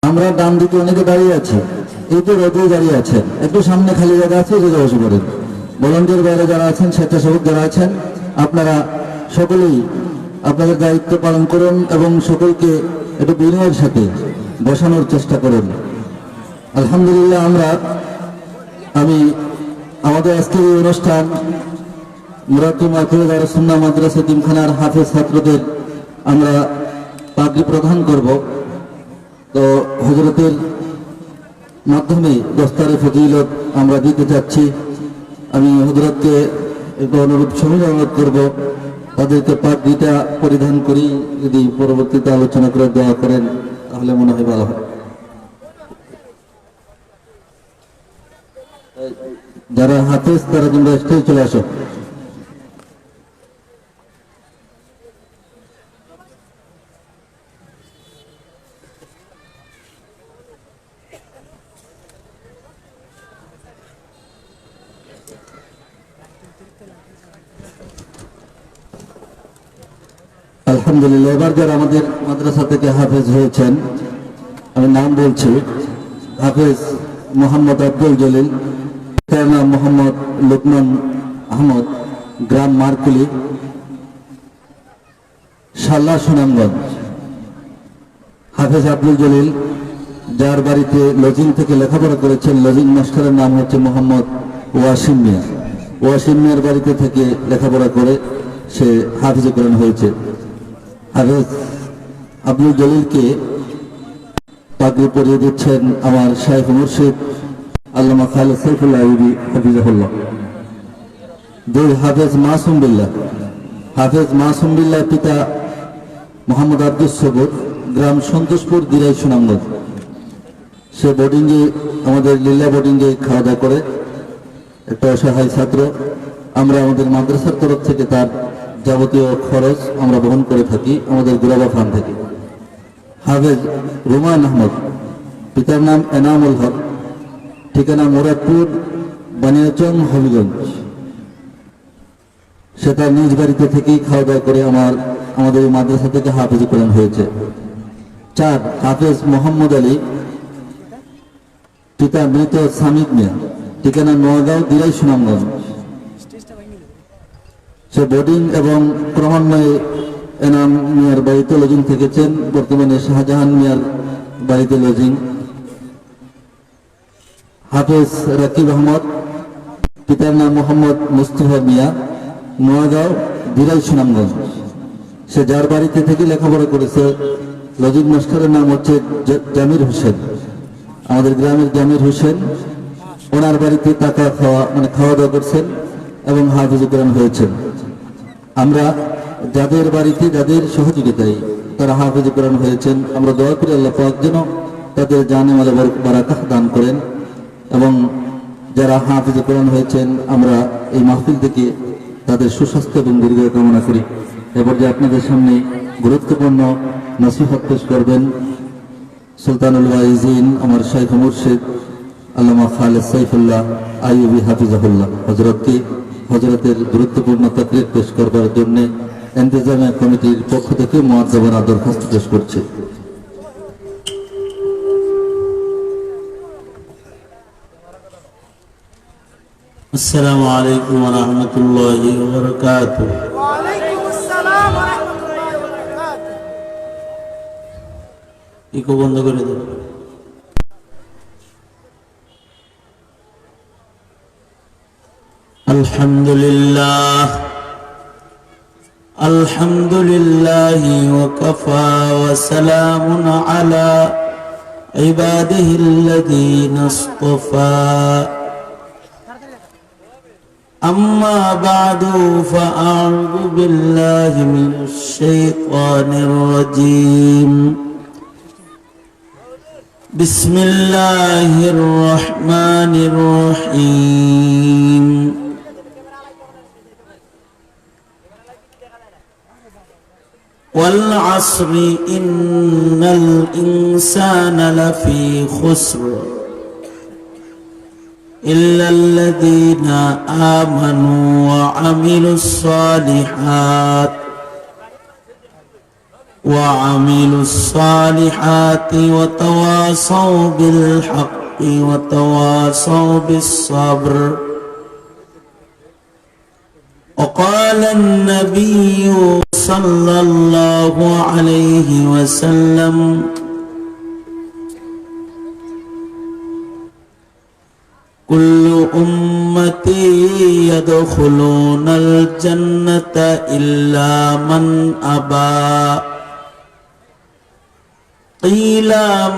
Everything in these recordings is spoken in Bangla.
আমরা ডান দিকে অনেকে দাঁড়িয়ে আছি, এই তো রোদে দাঁড়িয়ে আছেন, একটু সামনে খালি জায়গা আছে, যে বসে পড়েন। ভলান্টিয়ার বাইরে যারা আছেন, স্বেচ্ছাসেবক যারা আছেন, আপনারা সকলেই আপনাদের দায়িত্ব পালন করুন এবং সকলকে একটু বিনয়ের সাথে বসানোর চেষ্টা করুন। আলহামদুলিল্লাহ, আমি আমাদের আজকের এই অনুষ্ঠান মুরাক্কি মাহফিল দারুস সুন্নাহ মাদ্রাসা তিনখানার হাফেজ ছাত্রদের আমরা পাগড়ি প্রদান করব। তো হযরতের মাধ্যমে দস্তারে ফজিলত আমরা দিতে চাচ্ছি। আমি হযরতকে একটু অনুরোধ করব, তাদেরকে পাগড়িটা পরিধান করি যদি পরবর্তীতে আলোচনা করে দোয়া করেন তাহলে মনে হয় ভালো হয়। যারা হাফেজ তারা তোমরা স্টেজে চলে আসো। আলহামদুলিল্লাহ, এবার যারা আমাদের মাদ্রাসা থেকে হাফেজ হয়েছেন, আমি নাম বলছি। হাফেজ মোহাম্মদ আব্দুল জলিল, তার নাম মোহাম্মদ লুকমান আহমদ, গ্রাম মারকুলি, শাল্লা সুনামগঞ্জ। হাফেজ আব্দুল জলিল, যার বাড়িতে লজিং থেকে লেখাপড়া করেছেন, লজিং মাস্টারের নাম হচ্ছে মোহাম্মদ ওয়াসিম মিয়া। ওয়াসিম মিয়ার বাড়িতে থেকে লেখাপড়া করে সে হাফেজে কোরআন হয়েছে। হাফেজ আব্দুল জলিলকে পাগড়ি পরিয়ে দিচ্ছেন আমার শাইখ মুর্শিদ আল্লামা খালেদ সাইফুল্লাহ আইয়ুবী হাফিজাহুল্লাহ। দুই, হাফেজ মাসুম বিল্লাহ। হাফেজ মাসুম বিল্লাহ পিতা মোহাম্মদ আব্দুস সবুর, গ্রাম সন্তোষপুর, দিরাই, সুনামগঞ্জ। সে বোর্ডিংয়ে, আমাদের লীলা বোর্ডিংয়ে খাওয়া দাওয়া করে, একটা অসহায় ছাত্র। আমরা আমাদের মাদ্রাসার তরফ থেকে তার যাবতীয় খরচ আমরা বহন করে থাকি আমাদের গুলাবা ফান্ড থেকে। হাফেজ রুমান আহমদ, পিতার নাম এনামুল হক, ঠিকানা মুরাদপুর, বানিয়াচং, হবিগঞ্জ। সে তার নিজ বাড়িতে থেকেই খাওয়া দাওয়া করে আমাদের এই মাদ্রাসা থেকে হাফেজ কোরআন হয়েছে। 4, হাফেজ মোহাম্মদ আলী, পিতা মৃত সামিদ মিয়া, ঠিকানা নোয়াগাঁও, দিরাই, সুনামগঞ্জ। সে বোর্ডিং এবং ক্রমান্বয়ে এনাম মিয়ার বাড়িতে লজিং থেকেছেন, বর্তমানে শাহজাহান মিয়ার বাড়িতে লজিং। হাফেজ রাকিব আহমদ, পিতার নাম মোহাম্মদ মুস্তফা মিয়া, নোয়াগাঁও, দিরাই, সুনামগঞ্জ। সে যার বাড়িতে থেকে লেখাপড়া করেছে, লজিং মাস্টারের নাম হচ্ছে জামির হোসেন, আমাদের গ্রামের জামির হোসেন। ওনার বাড়িতে খাওয়া দাওয়া করছেন এবং হাফেজ কোরআন হয়েছেন। আমরা যাদের বাড়িতে যাদের সহযোগিতায় তারা হাফেজ কোরআন হয়েছেন, আমরা দোয়া করি আল্লাহ পাক যেন তাদের জানে মালে বারাকাত দান করেন। এবং যারা হাফেজ কোরআন হয়েছেন, আমরা এই মাহফিল থেকে তাদের সুস্বাস্থ্য এবং দীর্ঘায়ু কামনা করি। এবার যে আপনাদের সামনে গুরুত্বপূর্ণ নসিহত পেশ করবেন সুলতানুল ওয়াইজিন আমার শাইখ মুর্শিদ আল্লামা খালেদ সাইফুল্লাহ আইয়ুবী হাফিজাহুল্লাহ। হযরতের গুরুত্বপূর্ণ তাকরীর পেশ করবার জন্য ইন্তেজামিয়া কমিটির পক্ষ থেকে মুআজ্জাবানা দরখাস্ত পেশ করছি। আসসালামু আলাইকুম ওয়া রাহমাতুল্লাহি ওয়া বারাকাতুহু। ওয়া আলাইকুম আসসালাম ওয়া রাহমাতুল্লাহি ওয়া বারাকাতুহু। ইকো বন্ধ করে দাও। আলহামদুলিল্লাহি ওয়া কাফা ওয়া সালামুন আলা ইবাদিহিল্লাযীনা ইসতাফা। أما بعد فأعوذ بالله من الشيطان الرجيم. بسم الله الرحمن الرحيم. والعصر إن الإنسان لفي خسر إلا الذين آمنوا وعملوا الصالحات وعملوا الصالحات وتواصوا بالحق وتواصوا بالصبر. وقال النبي صلى الله عليه وسلم: كل أمتي يدخلون الجنة إلا من أبى. قيل: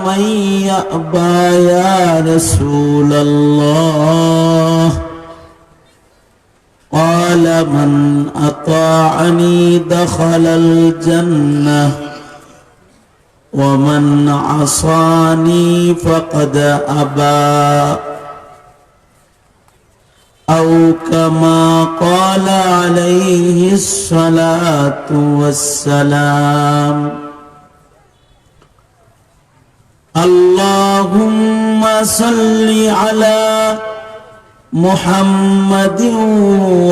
من يأبى يا رسول الله؟ قال: من أطاعني دخل الجنة ومن عصاني فقد أبى. أو كما قال عليه الصلاة والسلام. اللهم صل على محمد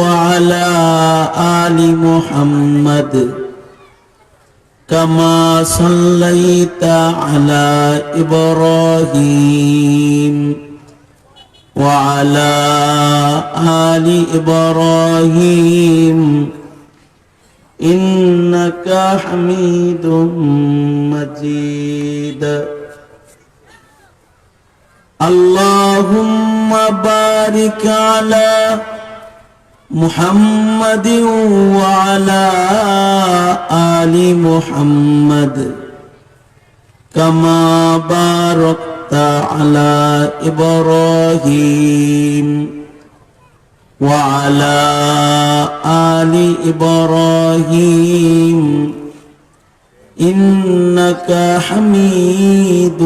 وعلى آل محمد كما صليت على إبراهيم وعلى آل إبراهيم إنك حميد مجيد. اللهم بارك على محمد وعلى آل محمد كما باركت على إبراهيم وعلى آل إبراهيم إنك حميد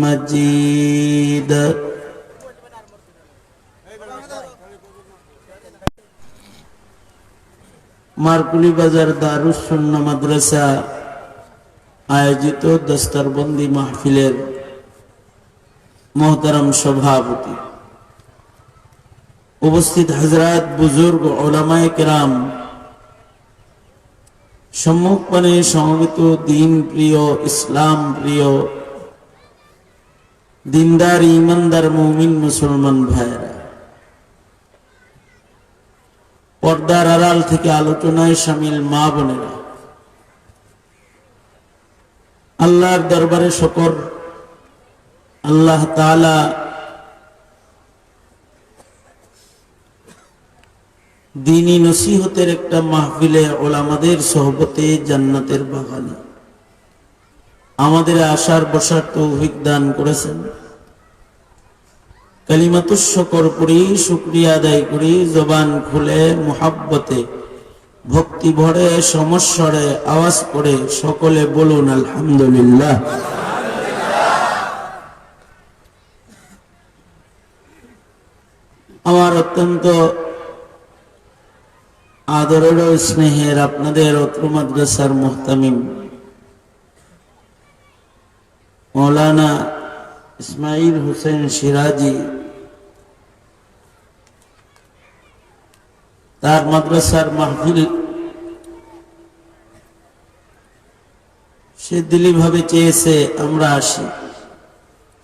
مجيد. মারকুলি বাজার দারুস সুন্নাহ মাদ্রাসা আয়োজিত দস্তরবন্দি মাহফিলের মোহতারাম সভাপতি, উপস্থিত হযরত বুজুর্গ উলামায়ে কেরাম, সম্মুখপানে সমবেত দিন প্রিয়, ইসলাম প্রিয়, দিনদার ইমানদার মুমিন মুসলমান ভাইরা, পর্দার আড়াল থেকে আলোচনায় শামিল মা বোনেরা, আল্লাহর দরবারে শুকর, আল্লাহ তাআলা দ্বীনি নসিহতের একটা মাহফিলে উলামাদের সোহবতে জান্নাতের বাগানে আমাদের আসার বসার তৌফিক দান করেছেন। কালিমাতুশ শুকর পড়ি, শুকরিয়া আদায় করি, জবান খুলে মুহাব্বতে ভক্তি ভরে সমস্বরে আওয়াজ করে সকলে বলুন আলহামদুলিল্লাহ। আমার অত্যন্ত আদরের ও স্নেহের আপনাদের অত্র মাদ্রাসার মুহতামিম মৌলানা ইসমাইল হোসেন সিরাজি, তার মাদ্রাসার মাহফিল সে দিলি ভাবে চেয়েছে আমরা আসি।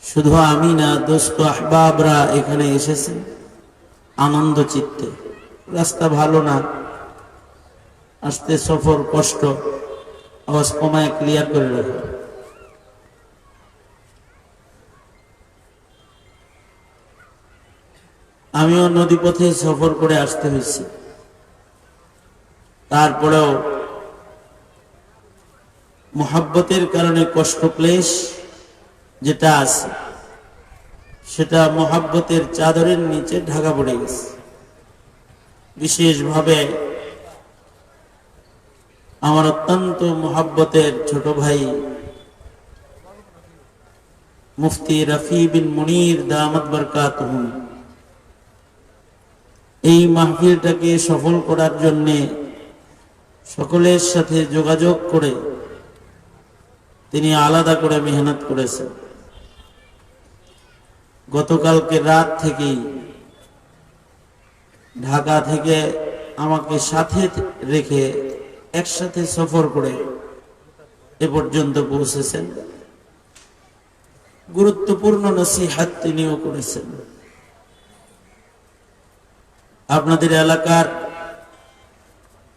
শুধু আমি না, দোস্ত আহবাবরা এখানে এসেছে আনন্দ চিত্তে। রাস্তা ভালো না, আসতে সফর কষ্ট, আওয়াজ কমায় ক্লিয়ার করে রাখো। আমিও নদীপথে সফর করে আসতে হয়েছে, তারপরেও মুহাব্বতের কারণে কষ্ট ক্লেশ যেটা আছে সেটা মুহাব্বতের চাদরের নিচে ঢাকা পড়ে গেছে। বিশেষভাবে আমার অত্যন্ত মুহাব্বতের ছোট ভাই মুফতি রফি বিন মুনির দামাত বরকাতুহুম এই মাহফিলটাকে সফল করার জন্য সকলের সাথে যোগাযোগ করে তিনি আলাদা করে মেহনত করেছেন। গতকালকে রাত থেকেই ঢাকা থেকে আমাকে সাথে রেখে একসাথে সফর করে এ পর্যন্ত পৌঁছেছেন। গুরুত্বপূর্ণ নসিহত তিনিও করেছেন। আপনাদের এলাকার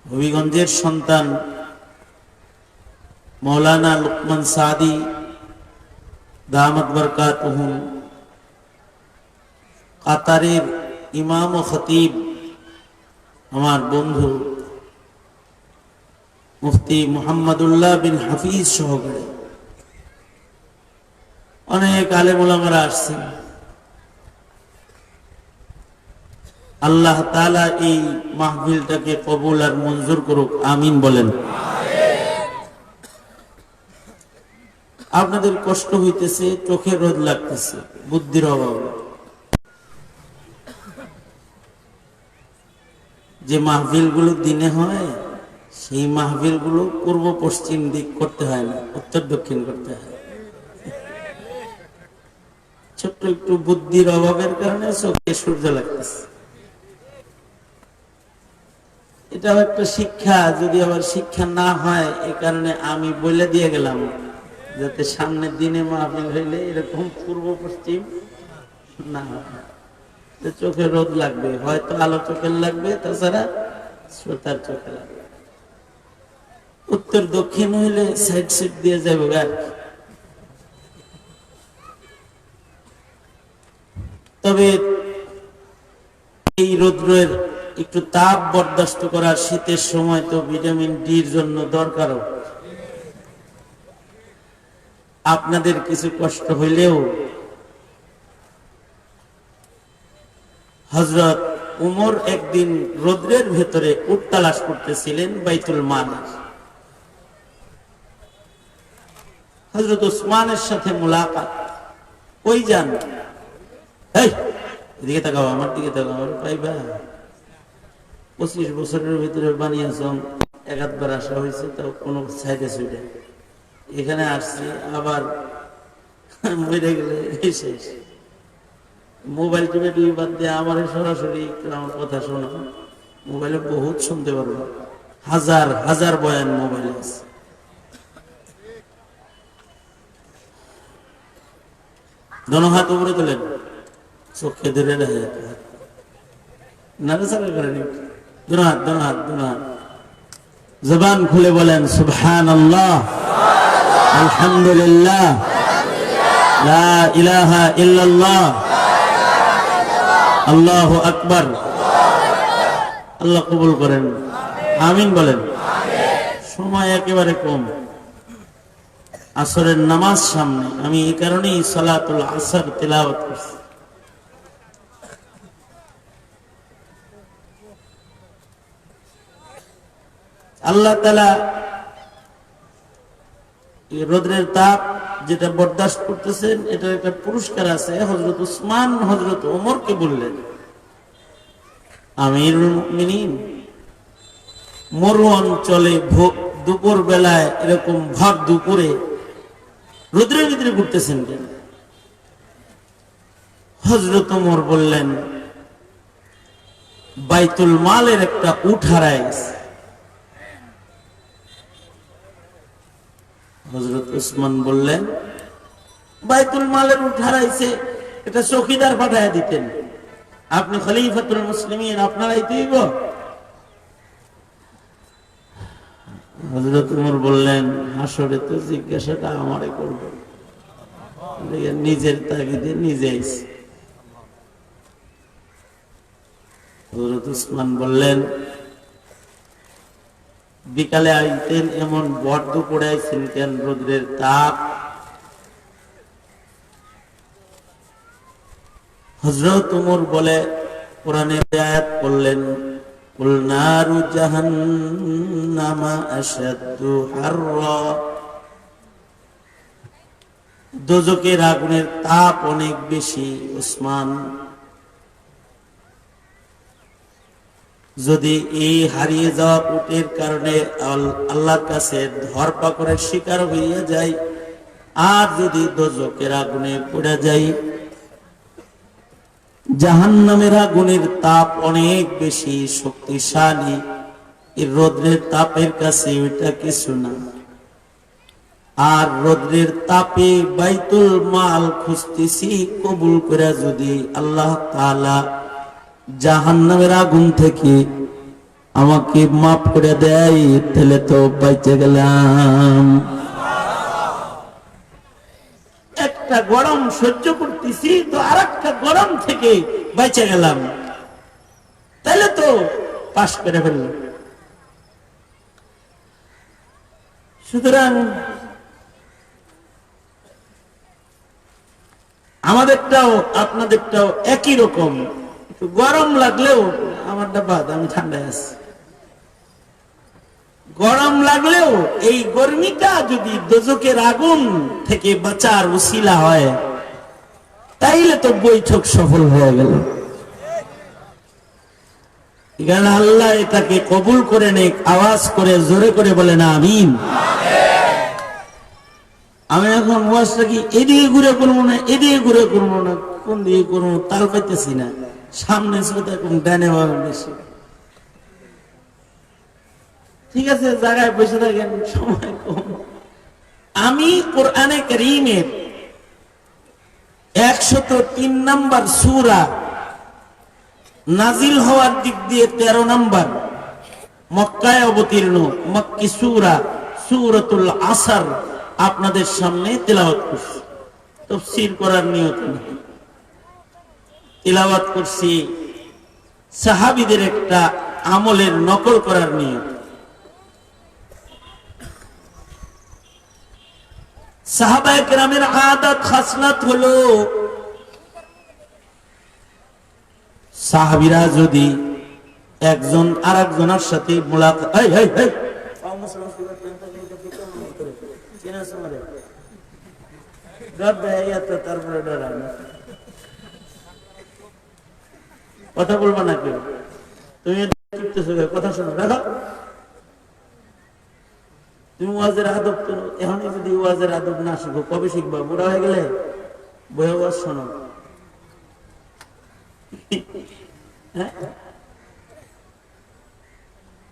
হবিগঞ্জের সন্তান মৌলানা লুকমান সাদি দামাত বরকাতুহুম, কাতারের ইমাম ও খতিব আমার বন্ধু মুফতি মুহাম্মদুল্লাহ বিন হাফিজ সহকারে অনেক আলেম ওলামারা আসছেন। আল্লাহ তাআলা এই মাহফিলটাকে কবুল আর মঞ্জুর করুক, আমিন বলেন। আপনাদের কষ্ট হইতেছে, চোখে রোদ লাগতেছে, বুদ্ধির অভাব। যে মাহফিল গুলো দিনে হয় সেই মাহফিল গুলো পূর্ব পশ্চিম দিক করতে হয় না, উত্তর দক্ষিণ করতে হয়। ছোট্ট একটু বুদ্ধির অভাবের কারণে চোখে সূর্য লাগতেছে। এটাও একটা শিক্ষা। যদি আবার শিক্ষা না হয়, এই কারণে আমি বলে দিয়ে গেলাম যাতে সামনের দিনে মাহফিল হইলে এরকম পূর্ব পশ্চিম না হয়। চোখে রোদ লাগবে, হয়তো আলো চোখের লাগবে, তাছাড়া শ্রোতার চোখে লাগবে। উত্তর দক্ষিণ হইলে সাইড সাইড দিয়ে যাবে আর কি। তবে এই রৌদ্রের একটু তাপ বরদাস্ত করার শীতের সময় তো ভিটামিন ডির জন্য দরকারও। আপনাদের কিছু কষ্ট হইলেও হযরত উমর একদিন রৌদ্রের ভেতরে উট তালাশ করতেছিলেন বাইতুল মাল। হযরত উসমানের সাথে মুলাকাত। ওই যান, এই এদিকে তাকাও, আমার দিকে তাকাও, আমার পাইবা। 25 বছরের ভিতরে বানিয়েছ, একবার আসা হয়েছে, তাও কোনো সাইডে সুইডে এখানে আসছি, আবার মরে গেলে শেষ। মোবাইল টিপে দুই বাদ দিয়ে আমার সরাসরি একটু আমার কথা শোনো। মোবাইলে বহুত শুনতে পারবো, হাজার হাজার বয়ান মোবাইলে আছে। দোনো হাত উপরে তোলেন, চোখে ধরে রাখে, নাড়াচাড়া করেন। দোনো হাত, দোনো হাত, দোনো হাত। জবান খুলে বলেন সুবহানাল্লাহ, আলহামদুলিল্লাহ, লা ইলাহা ইল্লাল্লাহ, আল্লাহু আকবার। আল্লাহ কবুল করেন, আমিন বলেন। সময় একেবারে কম, আসরের নামাজ সামনে। আমি এই কারণেই সালাতুল আসর তিলাওয়াত করছি। আল্লাহ তাআলা রোদ্রের তাপ যেটা বরদাস্ত করতেছেন, এটার একটা পুরস্কার আছে। হযরত উসমান হযরত ওমরকে বললেন, আমিরুল মুমিনিন, মরু অঞ্চলে দুপুর বেলায় এরকম ভর দুপুরে রোদ্রের ভিতরে ঘুরতেছেন কেন? হযরত ওমর বললেন, বাইতুল মালের একটা উট হারায় গেছে। হযরত উসমান বললেন, বাইতুল মালের উট হারাইছে, এটা চৌকিদার পাঠায় দিতেন, আপনি খলিফাতুল মুসলিমিন, আপনারাই দিব। হযরত ওমর বললেন, হাসরে তো জিজ্ঞাসাটা আমারে করবে, নিজের তাগিদে নিজে আইছে। হযরত উসমান বললেন, বিকালে আইতেন, এমন বড় দুপুরে আইছেন কেন? রোদ্রের তাপ। হযরত ওমর বলে, কোরআনের আয়াত পড়লেন, কুল নারু জাহান্নামা আশাদ্দু হাররা, দোজখের আগুনের তাপ অনেক বেশি। উসমান, যদি এই হারিয়ে যাওয়া উটের কারণে আল্লাহর কাছে ধরপাকড়ের শিকার হইয়া যায়, আর যদি দোজখের আগুনে পড়ে যায়, জাহান্নামের আগুনের তাপ অনেক বেশি শক্তিশালী, এই রোদ্রের তাপের কাছে ওইটা কিছু না। আর রোদ্রের তাপে বাইতুল মাল খুঁজতেছি, কবুল করে যদি আল্লাহ তাআলা জাহান্নামের আগুন থেকে আমাকে মাফ করে দেয়, তাহলে তো বাইচে গেলাম। একটা গরম সহ্য করতেছি তো আর একটা গরম থেকে বাইচে গেলাম, তাহলে তো পাশ করে ফেললাম। সুতরাং আমাদেরটাও আপনাদেরটাও একই রকম, একটু গরম লাগলেও আমারটা বাদ, আমি ঠান্ডায় আছি। গরম লাগলেও এই গরমিটা যদি দোজকের আগুন থেকে বাঁচার উসিলা হয়, তাইলে তো বৈঠক সফল হয়ে গেল। এখানে আল্লাহ এটাকে কবুল করে নেক, আওয়াজ করে জোরে করে বলে না আমিন। আমি এখন ওয়াজটা কি এদিকে ঘুরে করবো না এদিকে ঘুরে করবো না, কোন দিকে করবো তাল পাইতেছি না। সামনে কোন ডানে বামে বেশি, ঠিক আছে জায়গায় বসে থাকেন, সময় কম। আমি কোরআনে কারীমের 103 নম্বর সূরা নাজিল হওয়ার দিক দিয়ে 13 নম্বর, মক্কায় অবতীর্ণ মক্কি সূরা সূরাতুল আসর আপনাদের সামনে তেলাওয়াত করছি। তাফসীর করার নিয়ত নেই, তেলাওয়াত করছি সাহাবীদের একটা আমলের নকল করার নিয়ত। সাহাবায়ে কেরামের আদত খাসলাত হলো, সাহাবীরা যদি একজন আরেকজনের সাথে মুলাকাত, কথা বলবা না কেউ, তুমি কথা শোনো, দেখো তুমি ওয়াজের আদব তো এখনই যদি ওয়াজের আদব না শিখো কবে শিখবা? বুড়া হয়ে গেলে বয়ে ওয়াজ শোনো।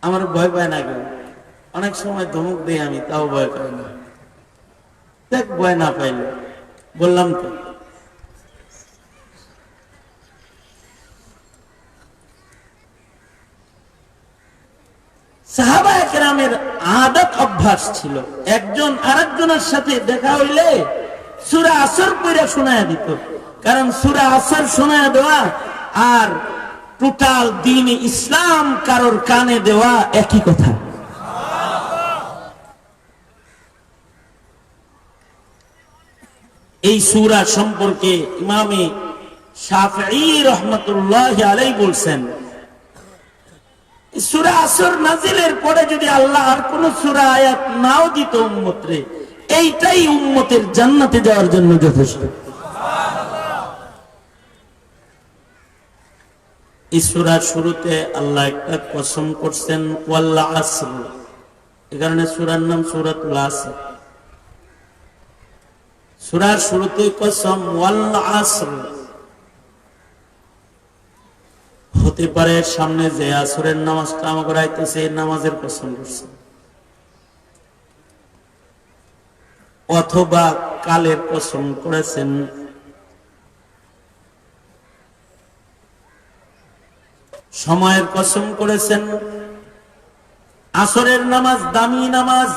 আমার ভয় পায় না কেউ, অনেক সময় ধমক দিই আমি, তাও ভয় পাই না। দেখ ভয় না পাইলে বললাম তো। সাহাবায়ে কেরামের আদত অভ্যাস ছিল, একজন আরেকজনের সাথে দেখা হইলে সূরা আসর পড়ে শোনায় দিত। কারণ সূরা আসর শোনায় দেওয়া আর টোটাল দ্বীন ইসলাম কারোর কানে দেওয়া একই কথা। এই সূরা সম্পর্কে ইমামে শাফিঈ রাহমাতুল্লাহি আলাইহি বলছেন, সূরা আসর নাজিলের পরে যদি আল্লাহ আর কোন সূরা আয়াত নাও দিত উম্মতরে, এইটাই উম্মতের জান্নাতে যাওয়ার জন্য যথেষ্ট। এই সূরার শুরুতে আল্লাহ একটা কসম করছেন, ওয়াল আসর, এই কারণে সূরার নাম সূরাতুল আসর। সূরার শুরুতে কসম, ওয়াল আসর। হতে পারে সামনে যে আসরের নামাজটা আমাকে রাইতেছে, এই নামাজের কসম করছে, অথবা কালের কসম করেছেন, সময়ের কসম করেছেন। আসরের নামাজ দামি নামাজ,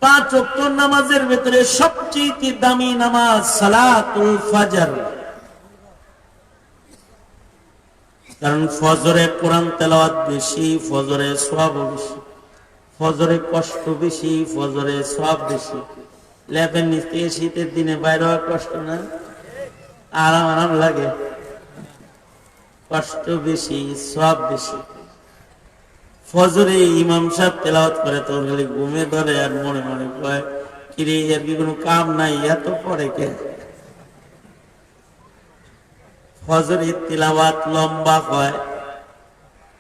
5 ওয়াক্ত নামাজের ভিতরে সবচেয়ে দামি নামাজ সালাতুল ফজর। কারণ ফজরে কোরআন তেলাওয়াত বেশি, ফজরে সওয়াব বেশি, ফজরে কষ্ট বেশি, ফজরে সওয়াব বেশি। লেপের নিচে শীতের দিনে বাইরে হওয়ার কষ্ট না, আরাম আরাম লাগে, কষ্ট বেশি সওয়াব বেশি। ফজরে ইমাম সাহেব তেলাওয়াত করে তোর খালি ঘুমে ধরে আর মনে মনে কয়, কিরে এর কি কোনো কাম নাই, এত পরে কে? ফজরের তিলাওয়াত লম্বা হয়,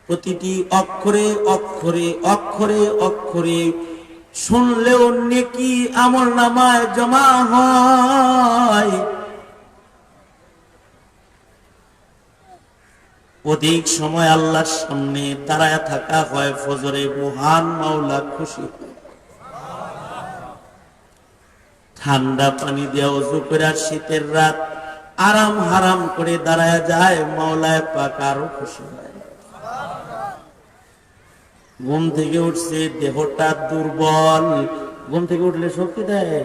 প্রতিটি অক্ষরে অক্ষরে অক্ষরে অক্ষরে শুনলেও নেকি আমলনামায় জমা হয়। অধিক সময় আল্লাহর সামনে দাঁড়ায় থাকা হয় ফজরে, মহান মাওলা খুশি হয়। ঠান্ডা পানি দিয়ে ওযু করে শীতের রাত আরাম হারাম করে দাঁড়ায় যায়, মাওলায় পাক আরো খুশি হয়। ঘুম থেকে উঠছে, দেহটা দুর্বল। ঘুম থেকে উঠলে শক্তি দেয়?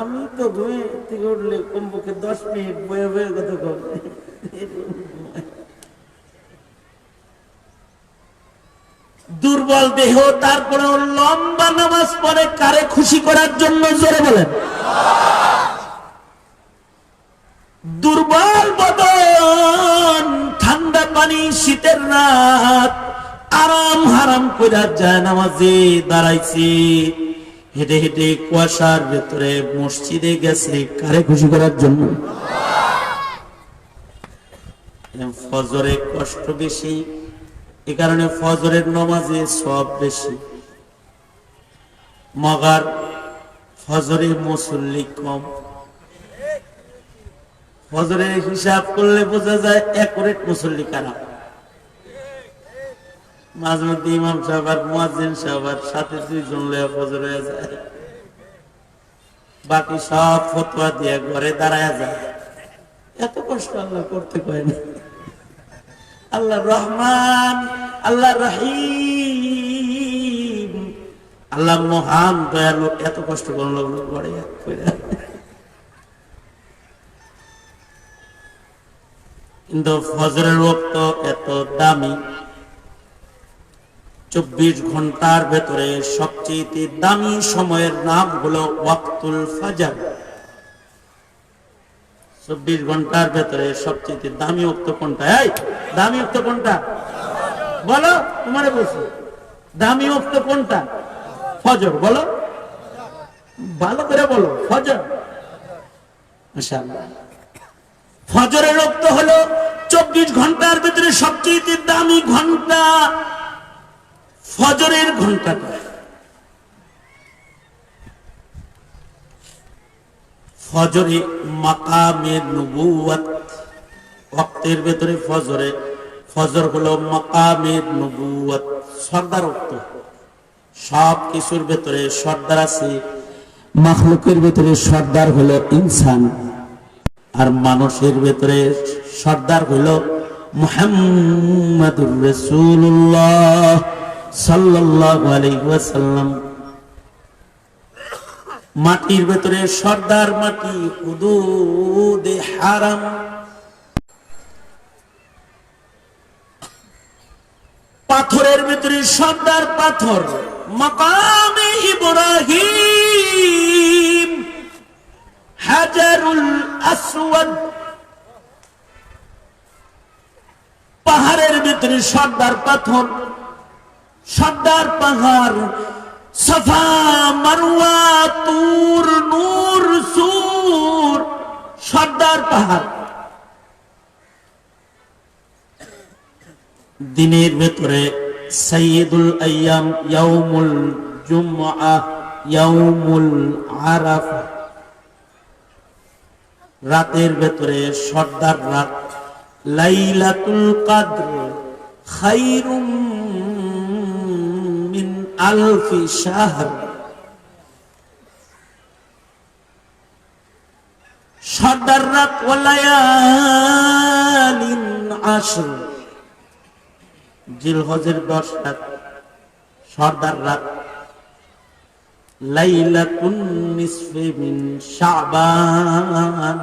আমি তো ঘুম থেকে উঠলে কমপক্ষে 10 মিনিট বয়ে বয়ে কত দুর্বল দেহ, তারপরে লম্বা নামাজ পড়ে কারে খুশি করার জন্য? জোরে বলেন। দুর্বল বদন, ঠান্ডা পানি, শীতের রাত, আরাম হারাম করে যায় নামাজে দাঁড়াইছি, হেঁটে হেঁটে কুয়াশার ভেতরে মসজিদে গেছে কারে খুশি করার জন্য? ফজরে কষ্ট বেশি, এ কারণে ফজরের নামাজে সব বেশি, মগার ফজরে মুসল্লি কম। ফজরের হিসাব করলে বোঝা যায় একুরেট মুসল্লি কারা। মাঝে মধ্যে ইমাম সাহেব আর মুয়াজ্জিন সাহেব আর সাথে 2 জন লয়ে ফজর হয়ে যায়, বাকি সব ফতোয়া দিয়ে ঘরে দাঁড়ায় যায়। এত কষ্ট আল্লাহ করতে কয় না। আল্লাহ রহমান, আল্লাহ রহিম, আল্লাহ মহান দয়ালু, এত কষ্ট করলো ঘরে কিন্তু ফজরের ওয়াক্ত এত দামি। 24 ঘন্টার ভেতরে সবচেয়ে দামি সময়ের নাম হলো ওয়াক্তুল ফজর। 24 ঘন্টার ভেতরে সবচেয়ে দামি ওয়াক্ত কোনটা? এই দামি ওয়াক্ত কোনটা বলো? তোমারে বলছি দামি ওয়াক্ত কোনটা? ফজর। বলো, ভালো করে বলো, ফজর। মাশাআল্লাহ। ফজরের ওয়াক্ত হলো 24 ঘন্টার ভিতরে সবচেয়ে দামি ঘন্টা, ফজরের ঘন্টাটা। ফজরে মাকামে নবুয়ত, ওয়াক্তের ভেতরে ফজরে, ফজর হলো মাকামে নবুয়ত, সর্দার ওয়াক্ত। সব কিছুর ভেতরে সর্দার আছে, মাখলুকের ভেতরে সর্দার হলো ইনসান, আর মানুষের ভেতরে সর্দার হলো মুহাম্মাদুর রাসূলুল্লাহ সাল্লাল্লাহু আলাইহি ওয়াসাল্লাম। মাটির ভেতরে সর্দার মাটি, হুদুদে হারাম। পাথরের ভেতরে সর্দার পাথর, মাকামে ইব্রাহিম, হাজারুল আসওয়াদ। পাহাড়ের ভিতরে সর্দার পাথর, সর্দার পাহাড়, সাফা মারওয়া তুর নূর সুর, সর্দার পাহাড়। দিনের ভেতরে সাইয়্যিদুল আইয়াম, ইয়াউমুল জুমআহ, ইয়াউমুল আরাফা। রাতের ভেতরে সর্দার রাত, লাইলাতুল কদর খায়রুম মিন আলফি শাহর। সর্দার রাত ওয়ালায়ালিন আশর, জিলহজের 10 রাত সর্দার রাত। লাইলাতুন নিসফি মিন শাবান,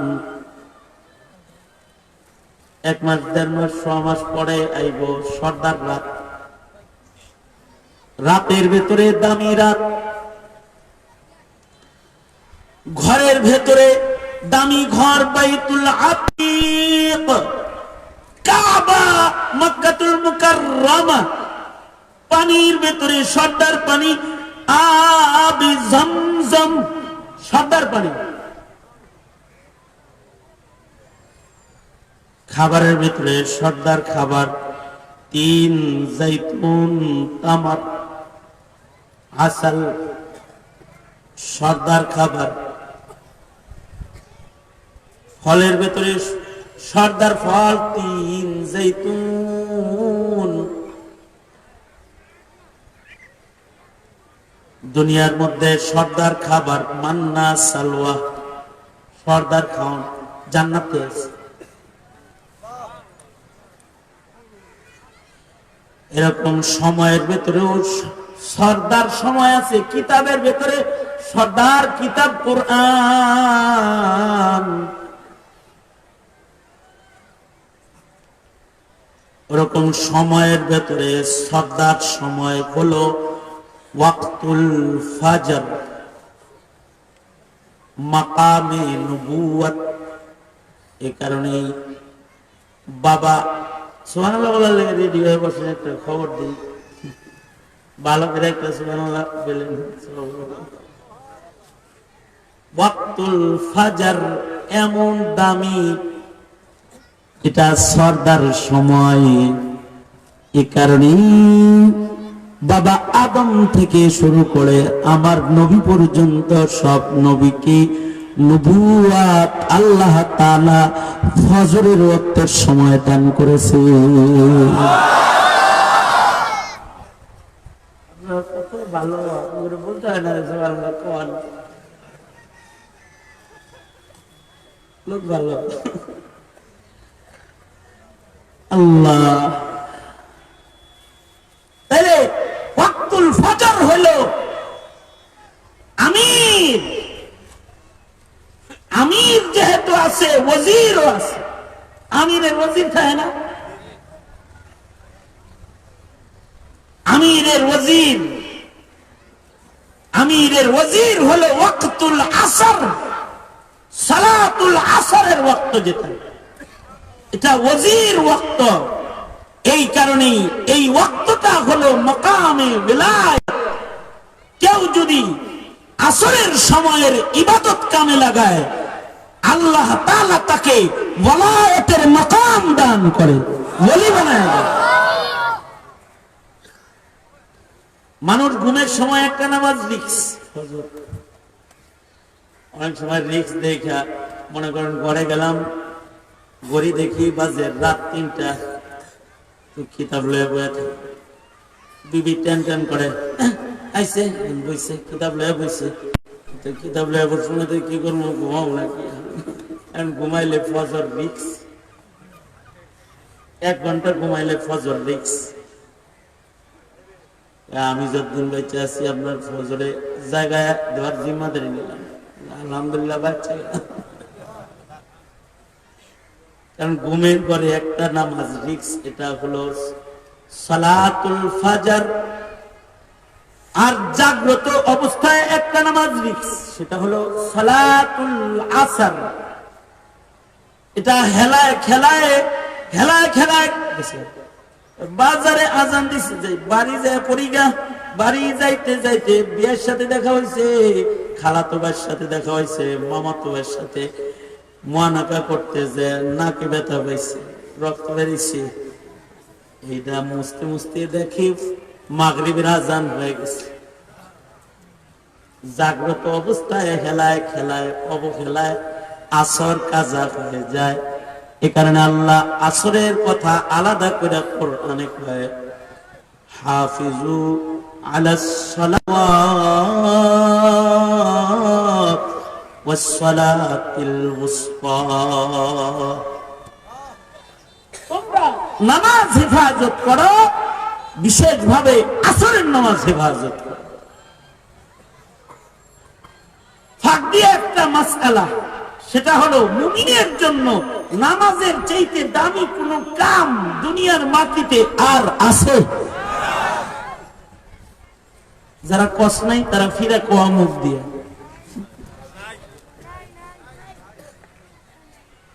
1 মাস 1.5 মাস 6 মাস পরে আইব সর্দার রাত। রাতের ভেতরে দামি রাত, ঘরের ভেতরে দামি ঘর, বাইতুল আতিক, কাবা, মক্কাতুল মুকাররমা। পানির ভেতরে সর্দার পানি, আবি জমজম, সর্দার পানি। খাবারের ভিতরে সর্দার খাবার, 3 জৈতুন, তামার, আসাল, সর্দার খাবার। ফলের ভেতরে সর্দার ফল, 3 জৈতুন। দুনিয়ার মধ্যে সর্দার খাবার মান্না সালওয়া, সর্দার খাওয়ান জান্নাতে আছে। এরকম সময়ের ভেতরেও সর্দার সময় আছে, কিতাবের ভেতরে সর্দার কিতাব কোরআন। ওরকম সময়ের ভেতরে সর্দার সময় হলো ওয়াক্তুল ফাজর, মাকামে নবুয়ত। এ কারণেই বাবা সুবহানাল্লাহ বলার লেগে রেডি হয়ে বসে একটা খবর দিই, ভালো করে একটা সুবহানাল্লাহ বলেন। ওয়াক্তুল ফাজর এমন দামি, এটা সর্দার সময়। এ কারণেই বাবা আদম থেকে শুরু করে আমার নবী পর্যন্ত সব নবীকে নবুয়াত আল্লাহ তাআলা ফজরের ওয়াক্তের সময় দান করেছে। কত ভালো বলতে হয় না, লোক ভালো আল্লাহ। তাহলে ওয়াক্তুল ফজর হলো আমির, আমির যেহেতু আছে ওয়াজিরও আছে। আমিরের ওয়াজির থাকে না, আমিরের ওয়াজির, আমিরের ওয়াজির হলো ওয়াক্তুল আসর, সালাতুল আসরের ওয়াক্ত যেটা, এটা ওয়াজির ওয়াক্ত। এই কারণেই এই ওয়াক্তটা হলো মাকামে বিলায়াত। কেউ যদি আসরের সময়ের ইবাদত কামে লাগায়, আল্লাহ তাআলা তাকে ওয়ালায়াতের মাকাম দান করে, ওলি বানায় দেয়। মানুষ ঘুমের সময় একটা নামাজ রিক্স, অনেক সময় রিক্স দেখা মনে করেন ঘরে গেলাম, ঘড়ি দেখি বাজে রাত 3টা, কিতাব লয়ে বয়ে থাকে, বিবি টেন টেন করে আইসে বইছে, কিতাব লয়ে বইছে, কিতাব লয়ে বসে না কি করবো, ঘুমাও নাকি? এখন ঘুমাইলে ফজর রিক্স, 1 ঘন্টা ঘুমাইলে ফজর রিক্স। আমি যতদিন বেঁচে আছি আপনার ফজরে জায়গায় দেওয়ার জিম্মাদারি নিলাম, আলহামদুলিল্লাহ বাচ্চা। কারণ ঘুমের পরে একটা নামাজ রিক্স, এটা হলো সালাতুল ফাজর। আর জাগ্রত অবস্থায় একটা নামাজ রিক্স, সেটা হলো সালাতুল আসর। এটা হেলায় খেলায় হেলায় খেলায় বাজারে আজান দিছে, যাই বাড়ি যায় পরিগা, বাড়ি যাইতে যাইতে বিয়ের সাথে দেখা হয়েছে, খালাতো ভাইয়ের সাথে দেখা হয়েছে, মামাতো ভাইয়ের সাথে মুয়ানাকা করতে যে নাকে ব্যথা পাইছে, রক্ত বেরিয়েছে। এইটা মুছতে মুছতে দেখি মাগরিবের আজান হয়ে গেছে। জাগ্রত অবস্থায় হেলায় খেলায় অবহেলায় আসর কাজা হয়ে যায়। এ কারণে আল্লাহ আসরের কথা আলাদা করে কোরআনে কয়, হাফিজু আলাস সালাওয়াত ওয়াস সালাতিল উসতা। তোমরা নামাজ হেফাজত করো, বিশেষভাবে আসরের নামাজ হেফাজত করো। ফাঁক দিয়ে একটা মাসআলা, সেটা হলো মুমিনের জন্য নামাজের চাইতে দামি কোন কাম দুনিয়ার মাটিতে আর আছে? যারা কস নাই তারা ফিরে কোয়া মুখ দিয়ে।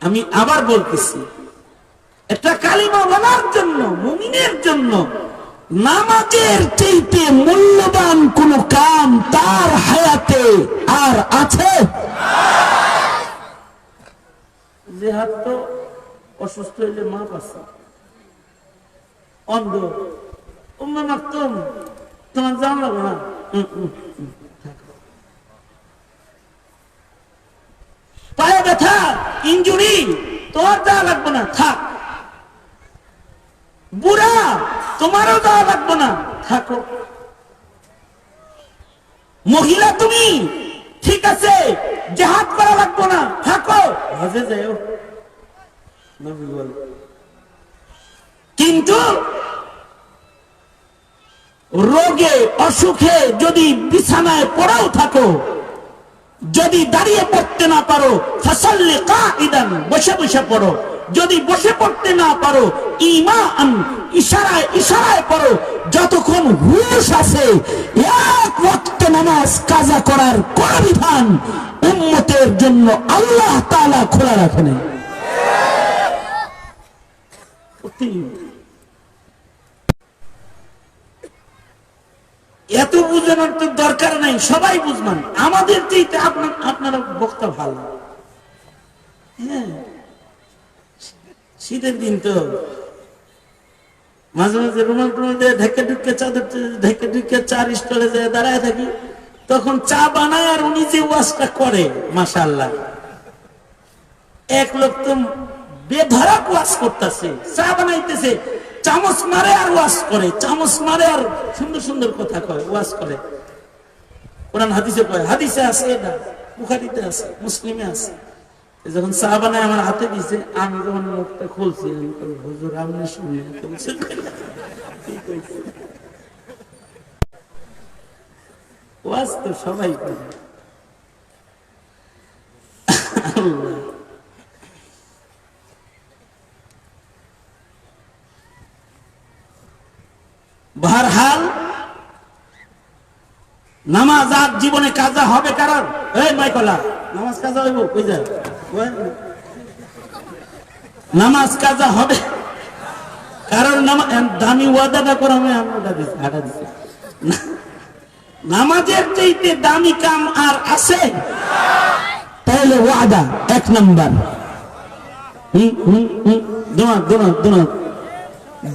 আমি আবার বলতেছি, একটা কালিমা বলার জন্য মুমিনের জন্য নামাজের চাইতে মূল্যবান কোন কাম তার হায়াতে আর আছে? যে হাত তো অসুস্থ হইলে মাপ আছে, অন্ধ উম্মা মাকতুম, তোমার জানা লাগবে না, পায়ে ব্যথা ইনজুরি, তোমার যাওয়া লাগবে না, থাক। বুড়া, তোমারও যাওয়া লাগবে না, থাকো। মহিলা তুমি ঠিক আছে, জিহাদ করা লাগবে না, থাকো হজে যাও, নবী বলে। কিন্তু রোগে অসুখে যদি বিছানায় পড়াও থাকো, যদি দাঁড়িয়ে পড়তে না পারো, ফাসাল্লি কাঈদান, বসে বসে পড়ো। যদি বসে পড়তে না পারো, ঈমান, ইশারায় ইশারায় পড়ো। যতক্ষণ হুঁশ আছে, এক ওয়াক্ত নামাজ কাজা করার কোন বিধান উম্মতের জন্য আল্লাহ তাআলা খোলা রাখেন। এত বুঝানোর তো দরকার নাই, সবাই বুঝবেন। আমাদের চাইতে আপনারা বক্তা ভালো। হ্যাঁ, শীতের দিন তো মাঝে মাঝে রুমাল টুমাল দিয়ে ঢেকে ঢুকে চাদর ঢেকে ঢুকে চার স্টলে যায় দাঁড়ায় থাকি, তখন চা বানায় আর উনি যে ওয়াজটা করে, মাশাআল্লাহ, এক লোক তো বেধড়ক ওয়াজ করতেছে, চা বানাইতেছে, চামচ মারে আর ওয়াজ করে, চামচ মারে আর সুন্দর সুন্দর কথা কয়, ওয়াজ করে। কোরআন হাদিসে কয়, হাদিসে আছে, এটা বুখারীতে আছে, মুসলিমে আছে। যখন চা বানায় আমার হাতে দিছে, আমি যখন মুখটা খুলছি, হুজুর আপনি শুনে ওয়াজ তো সবাই করে। বহরহাল নামাজ আর জীবনে কাজা হবে কারণ, এই মাইকলা নামাজ কাজা হইব, কই যায় নামাজ কাজা হবে কারণ দামি ওয়াদাটা করে আমি আমরা দিচ্ছি, হাঁটা দিচ্ছি। নামাজের চাইতে দামি কাম আর আছে? তাহলে ওয়াদা এক নাম্বার।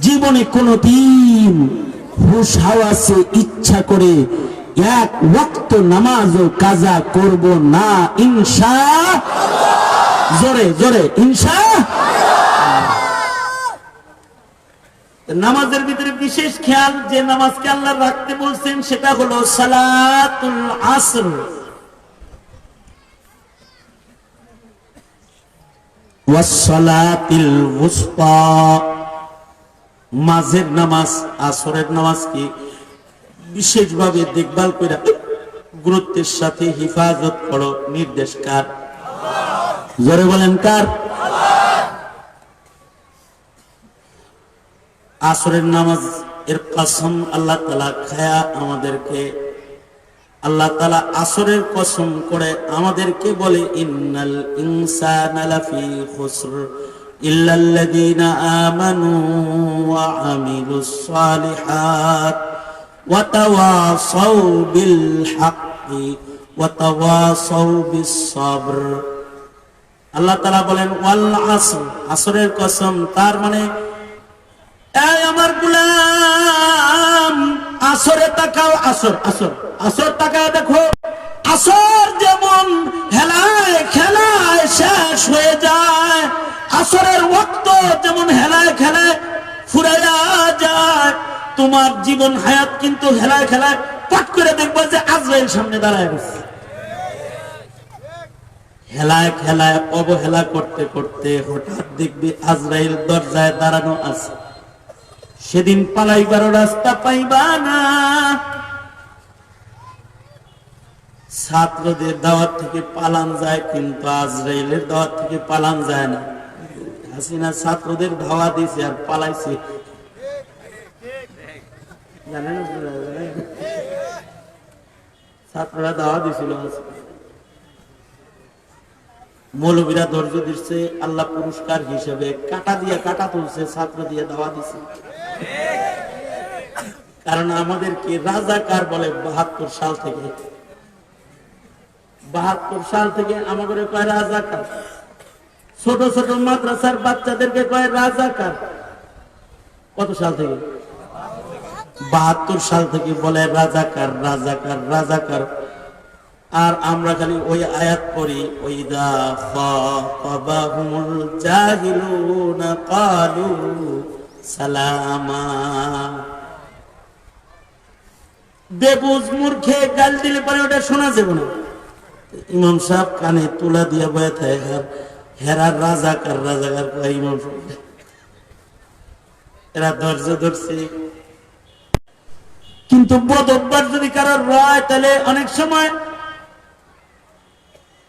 জীবনে কোনদিন হুশ হাওয়াসে ইচ্ছা করে এক ওয়াক্ত নামাজও কাজা করব না, ইনশাআল্লাহ। জোরে জোরে ইনশাআল্লাহ। নামাজের ভিতরে বিশেষ খেয়াল, যে নামাজকে আল্লাহ রাখতে বলছেন সেটা হলো সালাতুল আসর। ওয়াস সালাতিল উসতা, মাঝের নামাজ আসরের নামাজকে বিশেষভাবে দেখভাল করে গুরুত্বের সাথে হিফাজত করো। নির্দেশ কার? জোরে বলেন কার? আসরের নামাজ এর কসম আল্লাহ তাআলা খায়া আমাদেরকে, আল্লাহ তাআলা আসরের কসম করে আমাদেরকে বলে, ইন্নাল ইনসানা লাফি খুসর ইল্লাল্লাযীনা আমানু ওয়া আমিলুস সালিহাত ওয়া তাওয়াসাউ বিল হাক্কি ওয়া তাওয়াসাউ বিস সাবর। আল্লাহ তাআলা বলেন ওয়াল আসর, আসরের কসম। তার মানে এই আমার গোলাম, আসরে তাকাও, আসর আসর আসর তাকাও, দেখো আসর যেমন হেলায় খেলায় শেষ হয়ে যায়, আসরের ওয়াক্ত যেমন হেলায় খেলায় ফুরাইয়া যায়, তোমার জীবন হায়াত কিন্তু হেলায় খেলায় পট করে দেখবা যে আজরাইল সামনে দাঁড়ায় গেছে। হেলায় খেলায় অবহেলা করতে করতে হঠাৎ দেখবে আজরাইল দরজায় দাঁড়ানো আছে। সেদিন পালাইবার রাস্তা পাইবা না। ছাত্রদের দাওয়াত থেকে পালান যায়, কিন্তু আজরাইলের দাওয়াত থেকে পালান যায় না। হাসিনা ছাত্রদের ধাওয়া দিয়েছে আর পালাইছে, জানেন ছাত্ররা দাওয়া দিছিল। মৌলবীরা ধৈর্য দিচ্ছে, আল্লাহ পুরস্কার হিসেবে কাটা দিয়ে কাটা তুলছে, ছাত্র দিয়ে দাওয়া দিছে। কারণ আমাদেরকে রাজাকার বলে ৭২ সাল থেকে, ৭২ সাল থেকে আমাদের কয় রাজাকার। ছোট ছোট মাদ্রাসার বাচ্চাদেরকে কয় রাজাকার। কত সাল থেকে? ৭২ সাল থেকে বলে রাজাকার রাজাকার রাজাকার। আর আমরা খালি ওই আয়াত পড়ি, ওইদা খাতাবাহুমুল জাহিলুনা ক্বালু সালামা। বেবুজ মূর্খে গাল দিলে পরে ওটা শোনা যাবে না। ইমাম সাহেব কানে তুলা দিয়া বয়ে থাকে, হেরার রাজাকার রাজাকার কয় ইমাম সাহেব। এরা ধৈর্য ধরছে, কিন্তু বদ অভ্যাস যদি কারোর রয় তাহলে অনেক সময়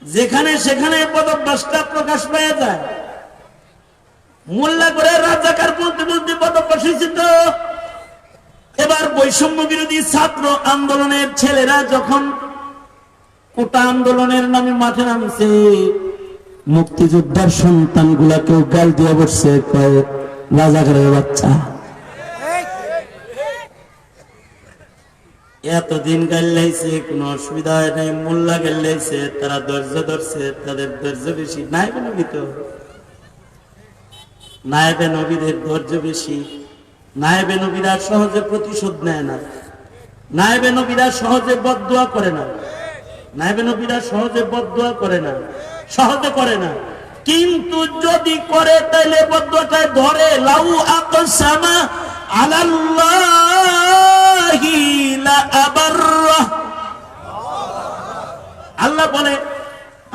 যেখানে সেখানে বদ অভ্যাসটা প্রকাশ পাওয়া যায়। মোল্লা করে রাজাকার বলতে বলতে বদ অভ্যাস হয়েছে। তো এবার বৈষম্য বিরোধী ছাত্র আন্দোলনের ছেলেরা যখন কোটা আন্দোলনের নামে মাঠে নামছে, মুক্তিযোদ্ধার সন্তান গুলাকেও গাল দিয়ে বসছে, কয় রাজাকারের বাচ্চা। এতদিন গাল লাইছে, কোনো অসুবিধা হয় নাই। মোল্লা গাল লাইছে, তারা ধৈর্য ধরছে, তাদের ধৈর্য বেশি। নায়েবে নবী তো, নায়েবে নবীদের ধৈর্য বেশি। নায়েবে নবীরা সহজে প্রতিশোধ নেয় না, নায়েবে নবীরা সহজে বদদুয়া করে না, নায়েবে নবীরা সহজে বদদুয়া করে না, সহজে করে না। কিন্তু যদি করে তাইলে বদদুয়াটায় ধরে। লাউ আকসামা আলাল্লাহি লা আবাররা। আল্লাহ বলে,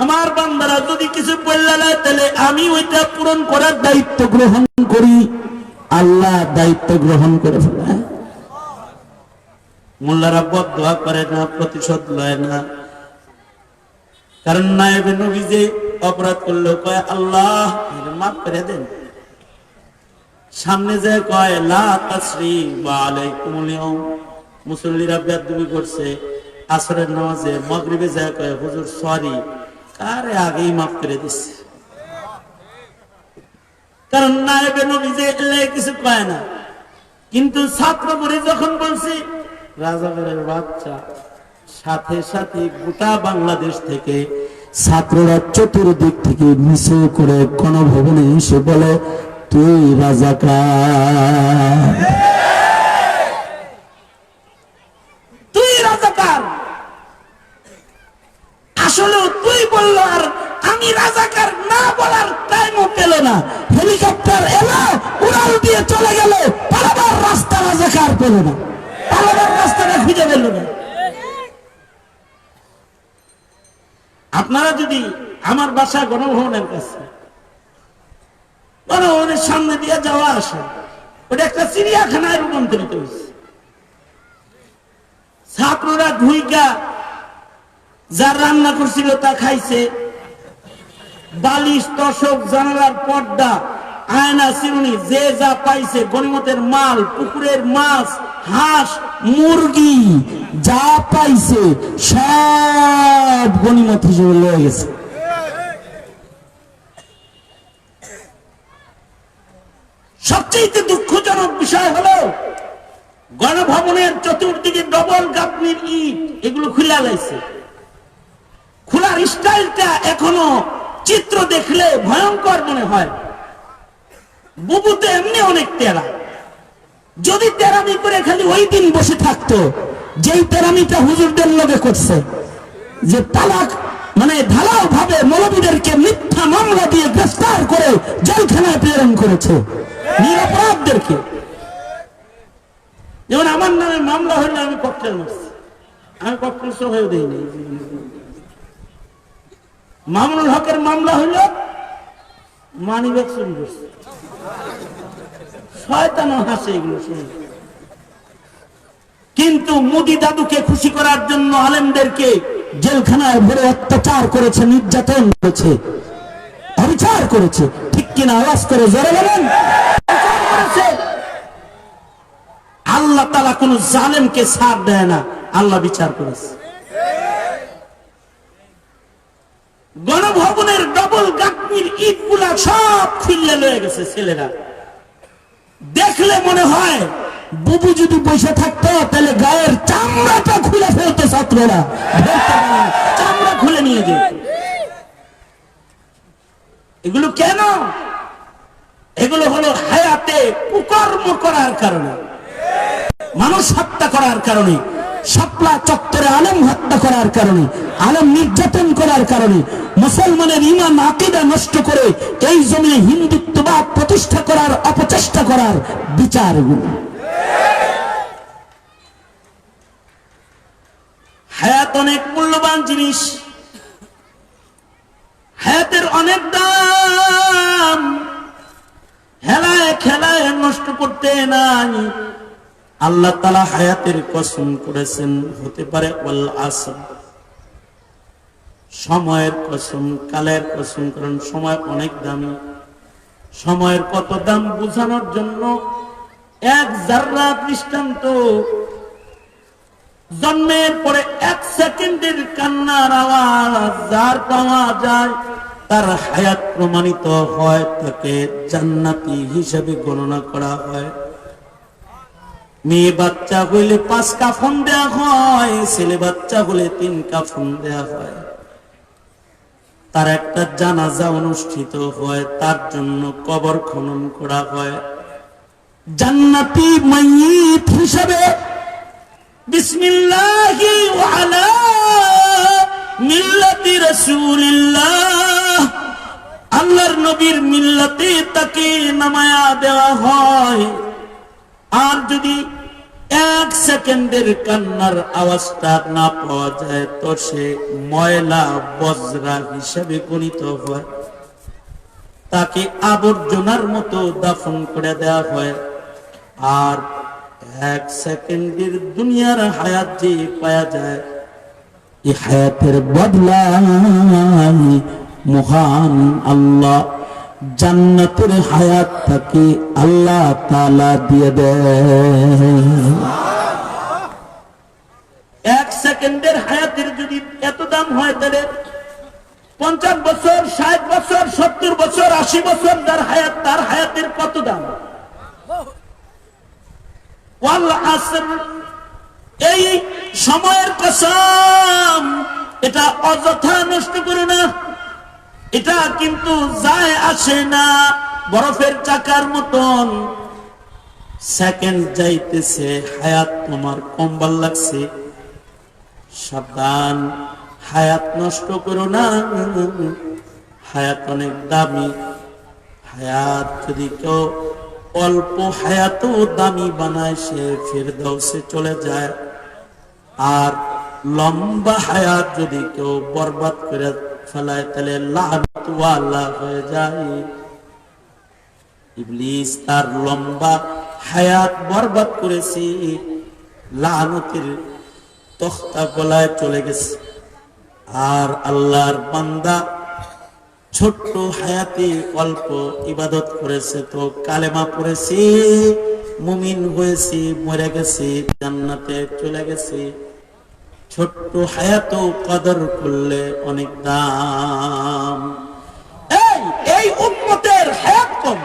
আমার বান্দারা যদি কিছু বললে তাহলে আমি ওইটা পূরণ করার দায়িত্ব গ্রহণ করি। আল্লাহ দায়িত্ব গ্রহণ করে ফেলে। মোল্লারা বদদুয়া করে না, প্রতিশোধ লয় না। কারণ নায়েবে নবী যে অপরাধ করলো কয় আল্লাহ মাফ করে দেন, সামনে যে কয় লা তাসরিবা আলাইকুমুল ইয়াউম। মুসল্লিরা বেয়াদবি করছে, আসরের নামাজে মাগরিবে যায় কয় হুজুর সরি, কারে আগেই মাফ করে দিচ্ছে। কারণ নায়েবে নবী যে কিছু কয় না। কিন্তু ছাত্র করে যখন বলছি রাজাকারের বাচ্চা, সাথে সাথে গোটা বাংলাদেশ থেকে ছাত্ররা চতুর্দিক থেকে মিছিল করে গণভবনে এসে বলে, তুই রাজাকার, তুই রাজাকার। আসলে তুই বললো, আর আমি রাজাকার না বলার টাইমও পেল না। হেলিকপ্টার এলো, উড়াল দিয়ে চলে গেল, পালাবার রাস্তা রাজাকার পেল না, পালাবার রাস্তাটা খুঁজে পেল না। আপনারা যদি আমার বাসা গণভবনের কাছে, গণভবনের সামনে দিয়ে যাওয়া আসা, ওটা একটা চিড়িয়াখানায় রূপান্তরিত হয়েছে। ছাত্ররা ঢুইকা যার রান্না করছিল তা খাইছে, বালিশ, তোশক, জানালার পর্দা, আয়না, চিরুনি, যে যা পাইছে, গনিমতের মাল, পুকুরের মাছ, হাঁস, মুরগি যা পাইছে সব গনিমত হিসেবে লয়ে গেছে। সবচেয়ে দুঃখজনক বিষয় হলো গণভবনের চতুর্দিকে ডবল গাঁথনির ইট, এগুলো খুলে লাইছে। খোলার স্টাইলটা এখনো চিত্র দেখলে ভয়ঙ্কর মনে হয়। বুবুতে এমনি অনেক তেরা, যদি তেরামি করে খালি ওই দিন বসে থাকতো যেই তেরামিটা হুজুরদের লগে করছে, যে তালাক মানে ঢালাও ভাবে মৌলবীদেরকে মিথ্যা মামলা দিয়ে গ্রেফতার করে জেলখানায় প্রেরণ করেছে নিরপরাধদেরকে। যেমন আমার নামে মামলা হইলে আমি ককটেল মারছি, আমি ককটেল সহ হয়ে দিইনি। মামুনুল হকের মামলা হইল মানিব্যাগ চুরি করছে, শয়তান হাসে এগুলো শুনে। কিন্তু মোদি দাদুকে খুশি করার জন্য আলেমদেরকে জেলখানায় ভরে অত্যাচার করেছে, নির্যাতন করেছে, অবিচার করেছে। ঠিক কিনা আওয়াজ করে জোরে বলেন। আল্লাহ তাআলা কোন জালেমকে ছাড় দেয় না, আল্লাহ বিচার করেছে। গণভবনের ডবল গাঁথনির ইট গুলা সব খুললে লয়ে গেছে ছেলেরা। দেখলে মনে হয় বুবু যদি বসে থাকতো তাহলে গায়ের চামড়াটা খুলে ফেলতো ছাত্ররা, চামড়া খুলে নিয়ে যেত। এগুলো কেন? এগুলো হলো হায়াতে কুকর্ম করার কারণে, মানুষ হত্যা করার কারণে, শাপলা চত্বরে আলেম হত্যা করার কারণে, আলেম নির্যাতন করার কারণে, মুসলমানের ঈমান আকীদা নষ্ট করে এই জমিনে হিন্দুত্ববাদ প্রতিষ্ঠা করার অপচেষ্টা করার বিচারগুলো। অনেক মূল্যবান জিনিস, হায়াতের অনেক দাম, হেলায় খেলায় নষ্ট করতে নাই। আল্লাহ তাআলা হায়াতের কসম করেছেন, হতে পারে ওয়াল আসর, সময়ের কসম, কালের কসম, কারণ সময় অনেক দামি। সময়ের কত দাম বোঝানোর জন্য এক জাররা দৃষ্টান্ত, জন্মের পরে 1 সেকেন্ডের কান্নার আওয়াজ যার পাওয়া যায় তার হায়াত প্রমাণিত হয়, তাকে জান্নাতি হিসেবে গণনা করা হয়। মেয়ে বাচ্চা হইলে 5 কাফন দেয়া হয়, ছেলে বাচ্চা হলে 3 কাফন দেয়া হয়। তার একটা জানাজা অনুষ্ঠিত হয়, তার জন্য কবর খনন করা হয়। জান্নাতি মাইয়িত হিসেবে বিসমিল্লাহি ওয়া আলা মিল্লাতি রাসূলিল্লাহ, আল্লাহর নবীর মিল্লাতে তাকে নামায়া দেওয়া হয়। আর যদি 1 সেকেন্ডের কান্নার আওয়াজটা না পাওয়া যায় তো সে ময়লা বজ্রা হিসেবে গণিত হয়, তাকে আবর্জনার মতো দাফন করে দেওয়া হয়। আর 1 সেকেন্ডের দুনিয়ার হায়াত যে পাওয়া যায়, এই হায়াতের বদলা মহান আল্লাহ জান্নাতের হায়াত তাকে আল্লাহ তাআলা দিয়ে দেয়। 1 সেকেন্ডের হায়াতের যদি এত দাম হয়, তাহলে 50 বছর, 60 বছর, 70 বছর, 80 বছর যার হায়াত, তার হায়াতের কত দাম? ওয়াল আসর, এই সময়ের কসম, এটা অযথা নষ্ট করো না। এটা কিন্তু যায় আসে না, বরফের চাকার মতন সেকেন্ড যাইতেছে, হায়াত তোমার কমবার লাগছে। সাবধান, হায়াত নষ্ট করো না, হায়াত অনেক দামি। হায়াত যদি কেউ অল্প হায়াতও দামি বানায়, সে ফিরদাউসে চলে যায়। আর লম্বা হায়াত যদি কেউ বরবাদ করে ফেলায়, তাহলে লানত ওয়ালা হয়ে যায়। ইবলিস তার লম্বা হায়াত বরবাদ করেছে, লানতের তখতা গলায় চলে গেছে। আর আল্লাহর বান্দা ছোট্ট হায়াতে অল্প ইবাদত করেছে, তো কালেমা পড়েছে, মুমিন হয়েছে, মরে গেছে, জান্নাতে চলে গেছে। ছোট্ট হায়াত কদর করলে অনেক দাম। এই উম্মতের হায়াত কম,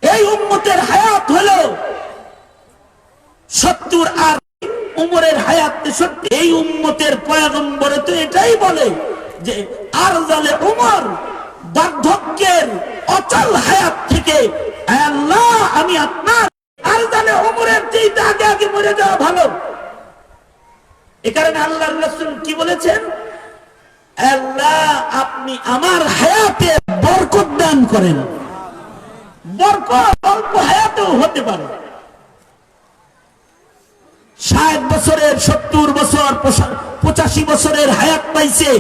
এই উম্মতের হায়াত হলো 70, আর উমরের হায়াত 63। এই উম্মতের পয়গম্বর তো এটাই বলে যে আরজালে উমর, বার্ধক্যের অচল হায়াত থেকে, আল্লাহ আমি আপনার আরজালে উমরের চেয়ে আগে আগে মরে যাওয়া ভালো। এ কারণে আল্লাহর রাসূল কি বলেছেন? আল্লাহ আপনি আমার হায়াতে বরকত দান করেন। বরকত অল্প হায়াতেও হতে পারে। 60 বছরের, 70 বছর, 85 বছরের হায়াত পাইছে,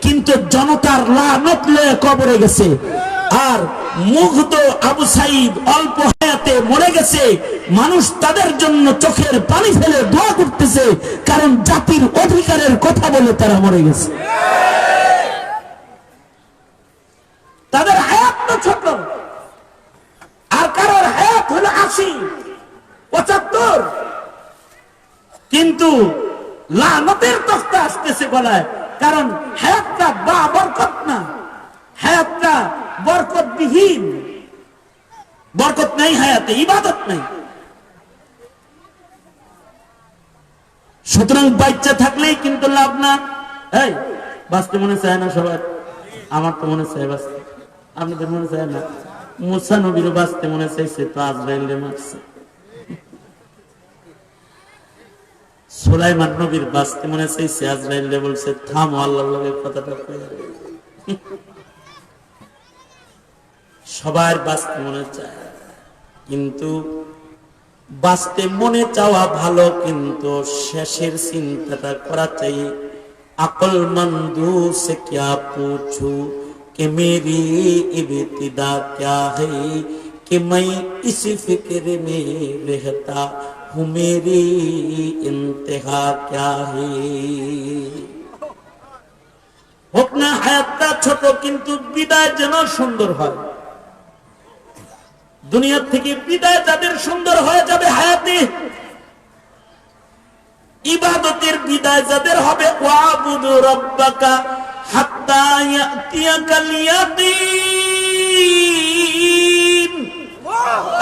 কিন্তু জনতার লানত লয়ে কবরে গেছে। আর মুগ্ধ আবু সাইদ অল্প হায়াতে মরে গেছে, মানুষ তাদের জন্য চোখের পানি ফেলে দোয়া করতেছে, কারণ জাতির অধিকারের কথা বলে তারা মরে গেছে। তাদের হায়াত তো ছোট, আর কারোর হায়াত হলো 80, 75, কিন্তু লানতের তখতা আসতেছে গলায়, কারণ হায়াতটা বা বরকত না, হায়াতটা বরকত বিহীন। বরকত নাই হায়াতে, ইবাদত নাই। সুতরাং বাচ্চা থাকলেই কিন্তু লাভ না। এই বাঁচতে মনে চায় না সবার? আমার তো মনে চায় বাঁচতে, আপনাদের মনে চায় না? মুসা নবীরও বাঁচতে মনে চাইছে, তো আজরাইলে মারছে। সুলাইমান নবীর বাঁচতে মনে চাইছে, আজরাইলে বলছে থামো, আল্লাহর লগে কথাটা কইয়া। সবার বাঁচতে মনে চায়, কিন্তু বাঁচতে মনে চাওয়া ভালো, কিন্তু শেষের চিন্তাটা করা চাই। আকলমন্দু সে ক্যা পুছু कि मेरी इब्तिदा क्या है, कि मैं इस फिक्र में रहता हूँ, मेरी इंतहा क्या है। হোক না হায়াতটা ছোট, কিন্তু বিদায় যেন সুন্দর হয়। দুনিয়া থেকে বিদায় যাদের সুন্দর হয়ে যাবে হায়াতে, ইবাদতের বিদায় যাদের হবে, ওয়াবুদু রাব্বাকা হাত্তা ইয়াতিয়াকাল ইয়াকিন।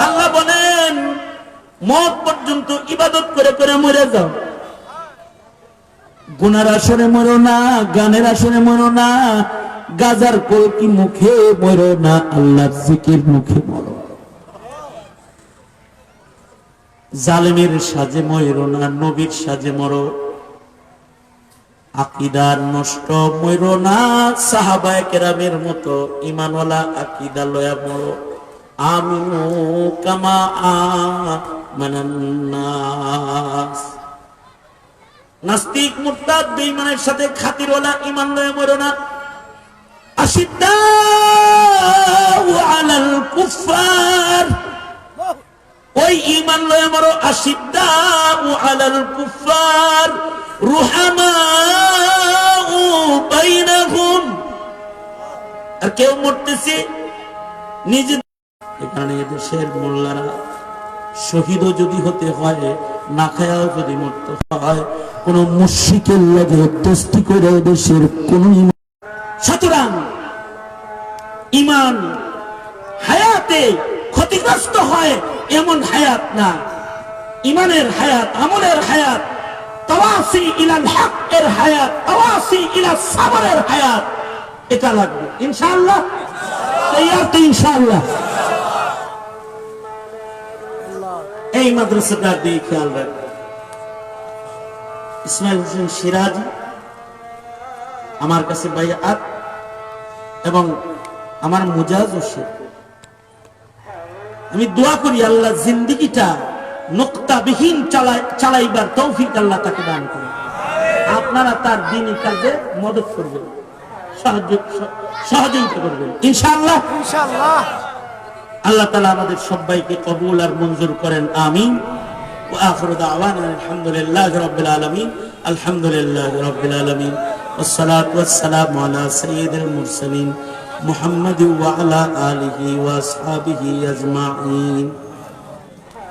আল্লাহ বলেন মওত পর্যন্ত ইবাদত করে করে মরে যাও। গুনার আসরে মরো না, গানের আসরে মরো না, গাজার কলকি মুখে মরো না, আল্লাহর জিকির মুখে মরো। জালেমের সাজে মরো না, নবীর সাজে মরো। আকীদার নষ্ট মরো না, সাহাবায়ে কেরামের মতো ঈমানওয়ালা আকীদা লয়া মরো। আমিনু কামা আমানান নাস। নাস্তিক মুরতাদ বেঈমানের সাথে খাতিরওয়ালা ঈমান লয়া মরো না। আশিদ্দাউ আলাল কুফার, ওই ঈমান লয়ে মরো। আশিদ্দাউ আলাল কুফার রুহামাউ বাইনাহুম। আর কেউ মরতেছে নিজে। এখানে দেশের মোল্লারা শহীদও যদি হতে হয়, না খায়াও যদি মরতে হয়, কোন মুশরিকের লাগে দোস্তি করে দেশের কোন। সুতরাং ঈমান হায়াতে ক্ষতিগ্রস্ত হয় এমন হায়াত না। ঈমানের হায়াত, আমলের হায়াত, তাওয়াসি ইলাল হক এর হায়াত, তাওয়াসি ইলা সাবরের হায়াত, এটা লাগবে ইনশাআল্লাহ। তৈয়ার তো ইনশাআল্লাহ। এই মাদ্রাসাটা দিয়ে খেয়াল রাখবে। ইসমাইল হোসেন সিরাজি আমার কাছে বাইআত এবং আমার মুজাজ হোসেন, আমি দোয়া করি আল্লাহ জিন্দেগিটা নোক্তাবিহীন চালাইবার তৌফিক আল্লাহ তাকে দান করুন। আপনারা তার দ্বীনি কাজে মদত করবেন, সহযোগিতা করবেন ইনশাআল্লাহ। ইনশাআল্লাহ। আল্লাহ তাআলা আমাদের সবাইকে কবুল আর মঞ্জুর করেন, আমিন। ওয়া আখিরু দাওয়ানা আলহামদুলিল্লাহি রাব্বিল আলামিন। আলহামদুলিল্লাহি রাব্বিল আলামিন। ওয়াসসালাতু ওয়াসসালামু আলা সাইয়্যিদিল মুরসালিন মুহাম্মাদ ওয়া আলা আলিহি ওয়া আসহাবিহি আজমাইন।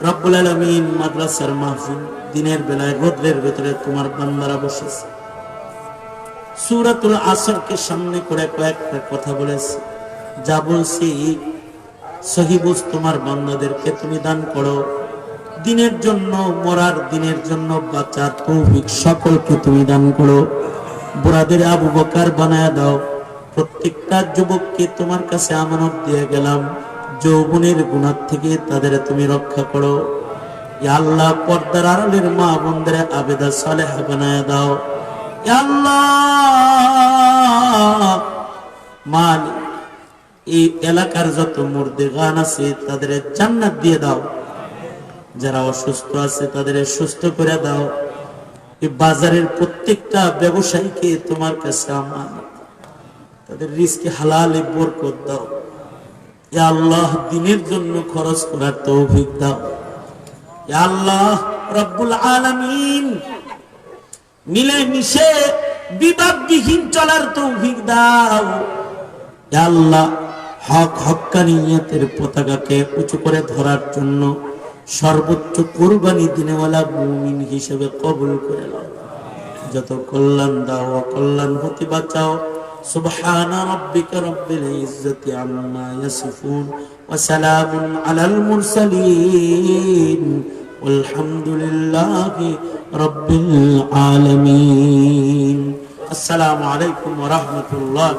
রব্বুল আলামিন মাদ্রাসার মাহফিল দিনের বেলায় রোদ্রের ভেতরে তোমার বান্দারা বসেছে। সূরাতুল আসরকে সামনে করে কয়েকটা কথা বলেছে, যা বলছি সহি বুঝ তোমার বান্দাদেরকে তুমি দান করো। দিনের জন্য মরার, দিনের জন্য বাঁচার তৌফিক সকলকে তুমি দান করো। বুড়াদের আবু বকর বানায়া দাও। প্রত্যেকটা যুবককে তোমার কাছে আমানত দিয়ে গেলাম, যৌবনের গুনাহ থেকে তাদের তুমি রক্ষা করো। ইয়া আল্লাহ পর্দার আড়ালের মা বোনদের আবেদা সালেহা বানায়া দাও। ইয়া আল্লাহ মালিক, এই এলাকার যত মুর্দেগান আছে তাদের জান্নাত দিয়ে দাও। যারা অসুস্থ আছে তাদের সুস্থ করে দাও। এই বাজারের প্রত্যেকটা ব্যবসায়ীকে তোমার কাছে আমানত, তাদের রিজকে হালালে বরকত দাও। ইয়া আল্লাহ দিনের জন্য খরচ করার তৌফিক দাও। ইয়া আল্লাহ রব্বুল আলামিন মিলে মিশে বিবাদবিহীন চলার তৌফিক দাও। ইয়া আল্লাহ হক হক্কানিয়তের পতাকাকে উঁচু করে ধরার জন্য সর্বোচ্চ কুরবানি দিনেওয়ালা মুমিন হিসেবে কবুল করে নাও। যত কল্যাণ দাও অকল্যাণ হতে বাঁচাও। সুবহানা রাব্বিকা রাব্বিল ইজ্জাতি আম্মা ইয়াসিফুন ওয়া সালামুন আলাল মুরসালিন ওয়ালহামদুলিল্লাহি রাব্বিল আলামিন। আসসালামু আলাইকুম ওয়া রাহমাতুল্লাহ।